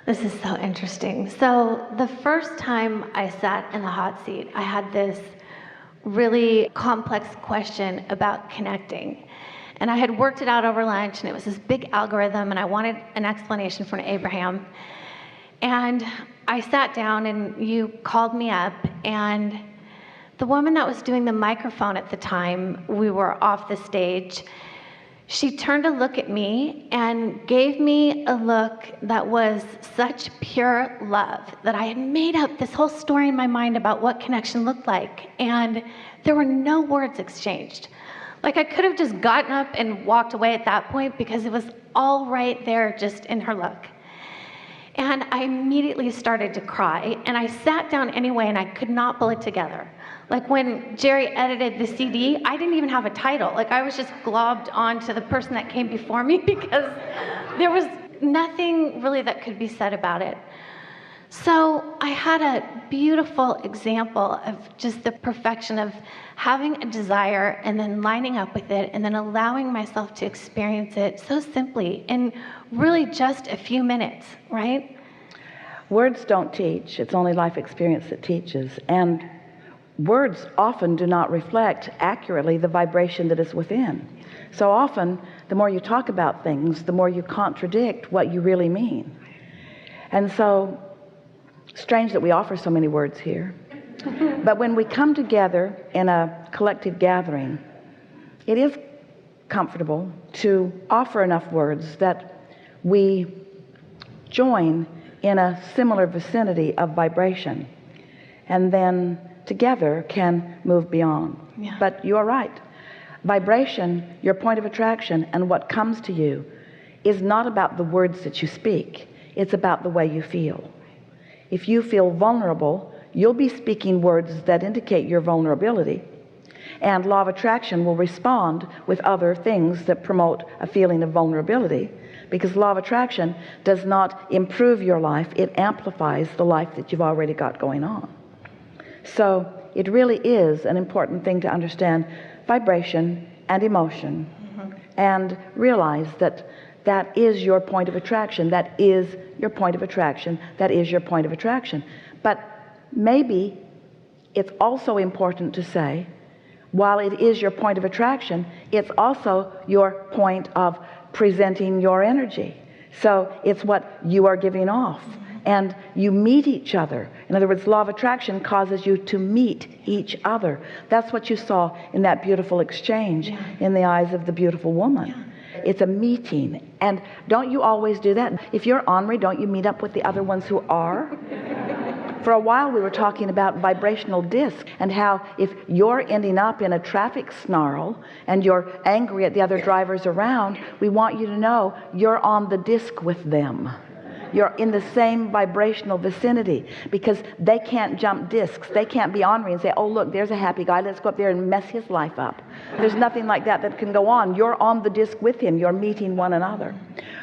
This is so interesting. So the first time I sat in the hot seat, I had this really complex question about connecting. And I had worked it out over lunch, and it was this big algorithm, and I wanted an explanation for an Abraham. And I sat down, and you called me up, and the woman that was doing the microphone at the time, we were off the stage, she turned to look at me and gave me a look that was such pure love that I had made up this whole story in my mind about what connection looked like. And there were no words exchanged. Like, I could have just gotten up and walked away at that point because it was all right there just in her look. And I immediately started to cry, and I sat down anyway, and I could not pull it together. Like, when Jerry edited the CD, I didn't even have a title. Like, I was just globbed onto the person that came before me because there was nothing really that could be said about it. So I had a beautiful example of just the perfection of having a desire and then lining up with it and then allowing myself to experience it so simply in really just a few minutes, right? Words don't teach. It's only life experience that teaches. And words often do not reflect accurately the vibration that is within. So often, the more you talk about things, the more you contradict what you really mean. And so, strange that we offer so many words here. But when we come together in a collective gathering, it is comfortable to offer enough words that we join in a similar vicinity of vibration, and then together can move beyond. Yeah. But you are right. Vibration, your point of attraction, and what comes to you is not about the words that you speak. It's about the way you feel. If you feel vulnerable, you'll be speaking words that indicate your vulnerability, and law of attraction will respond with other things that promote a feeling of vulnerability, because law of attraction does not improve your life, it amplifies the life that you've already got going on. So it really is an important thing to understand vibration and emotion, and realize that that is your point of attraction. That is your point of attraction. That is your point of attraction. But maybe it's also important to say, while it is your point of attraction, it's also your point of presenting your energy. So it's what you are giving off. And you meet each other. In other words, law of attraction causes you to meet each other. That's what you saw in that beautiful exchange in the eyes of the beautiful woman. It's a meeting. And don't you always do that? If you're ornery, don't you meet up with the other ones who are? For a while we were talking about vibrational disc, and how if you're ending up in a traffic snarl and you're angry at the other drivers around, we want you to know you're on the disc with them. You're in the same vibrational vicinity, because they can't jump discs. They can't be ornery and say, oh look, there's a happy guy, let's go up there and mess his life up. There's nothing like that that can go on. You're on the disc with him. You're meeting one another.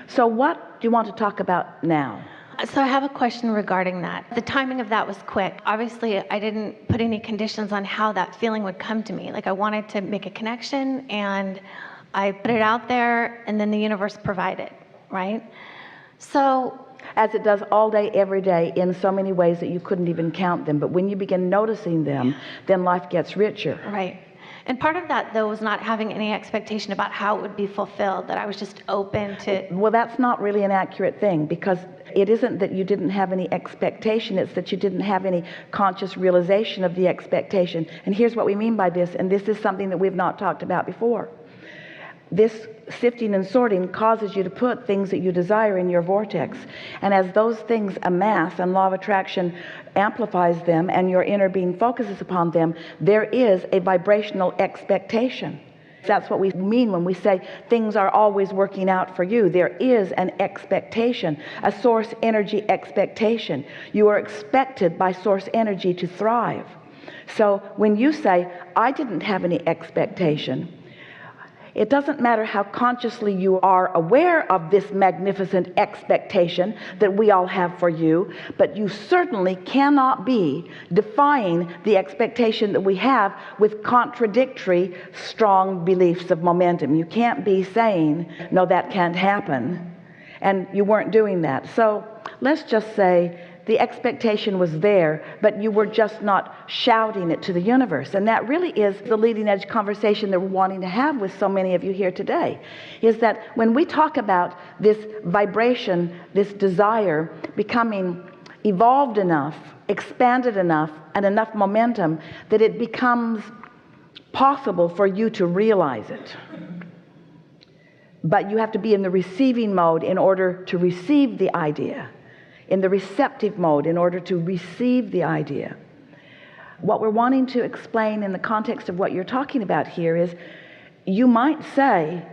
So what do you want to talk about now? So I have a question regarding that. The timing of that was quick. Obviously, I didn't put any conditions on how that feeling would come to me. Like, I wanted to make a connection, and I put it out there, and then the universe provided, right? So, as it does all day, every day, in so many ways that you couldn't even count them. But when you begin noticing them, then life gets richer. Right. And part of that, though, was not having any expectation about how it would be fulfilled, that I was just open to... Well, that's not really an accurate thing, because it isn't that you didn't have any expectation, it's that you didn't have any conscious realization of the expectation. And here's what we mean by this, and this is something that we've not talked about before. This sifting and sorting causes you to put things that you desire in your vortex. And as those things amass and law of attraction amplifies them and your inner being focuses upon them, there is a vibrational expectation. That's what we mean when we say things are always working out for you. There is an expectation, a source energy expectation. You are expected by source energy to thrive. So when you say, I didn't have any expectation, it doesn't matter how consciously you are aware of this magnificent expectation that we all have for you, but you certainly cannot be defying the expectation that we have with contradictory, strong beliefs of momentum. You can't be saying, no, that can't happen. And you weren't doing that. So let's just say the expectation was there, but you were just not shouting it to the universe. And that really is the leading edge conversation that we're wanting to have with so many of you here today, is that when we talk about this vibration, this desire becoming evolved enough, expanded enough, and enough momentum that it becomes possible for you to realize it. But you have to be in the receiving mode in order to receive the idea, in the receptive mode in order to receive the idea. What we're wanting to explain in the context of what you're talking about here is, you might say,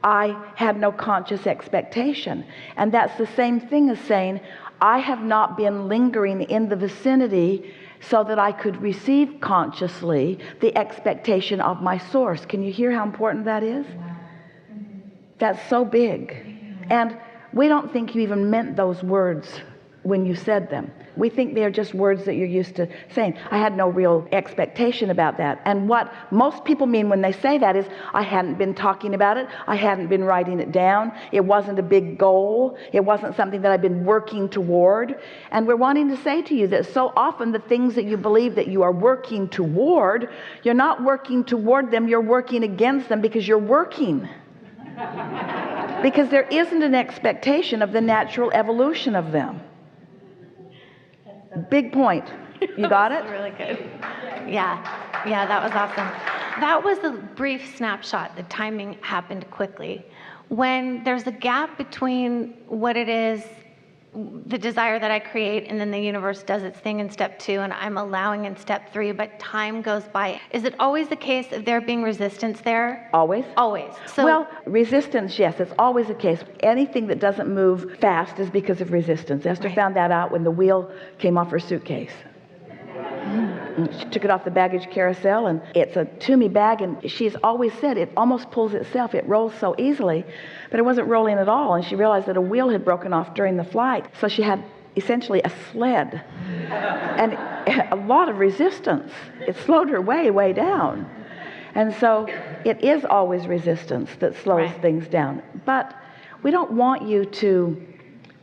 I had no conscious expectation. And that's the same thing as saying, I have not been lingering in the vicinity so that I could receive consciously the expectation of my source. Can you hear how important that is? That's so big. And we don't think you even meant those words when you said them. We think they're just words that you're used to saying. I had no real expectation about that. And what most people mean when they say that is, I hadn't been talking about it. I hadn't been writing it down. It wasn't a big goal. It wasn't something that I've been working toward. And we're wanting to say to you that so often the things that you believe that you are working toward, you're not working toward them, you're working against them because you're working. Because there isn't an expectation of the natural evolution of them. Big point. You got it? Really good. Yeah, that was awesome. That was a brief snapshot. The timing happened quickly. When there's a gap between what it is, the desire that I create, and then the universe does its thing in step 2, and I'm allowing in step 3, but time goes by. Is it always the case of there being resistance there? Always? Always. So, well, resistance, yes, it's always the case. Anything that doesn't move fast is because of resistance. Esther found that out when the wheel came off her suitcase. She took it off the baggage carousel, and it's a Toomey bag, and she's always said it almost pulls itself. It rolls so easily, but it wasn't rolling at all, and she realized that a wheel had broken off during the flight, so she had essentially a sled and a lot of resistance. It slowed her way down. And so it is always resistance that slows things down. But we don't want you to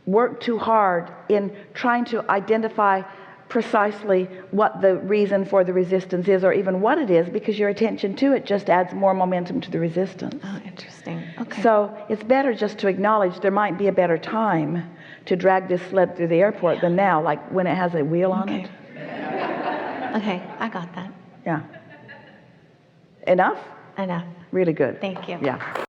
work too hard in trying to identify precisely what the reason for the resistance is, or even what it is, because your attention to it just adds more momentum to the resistance. Oh, interesting. Okay. So it's better just to acknowledge there might be a better time to drag this sled through the airport than now, like when it has a wheel on it. Okay, I got that. Yeah. Enough? Enough. Really good. Thank you. Yeah.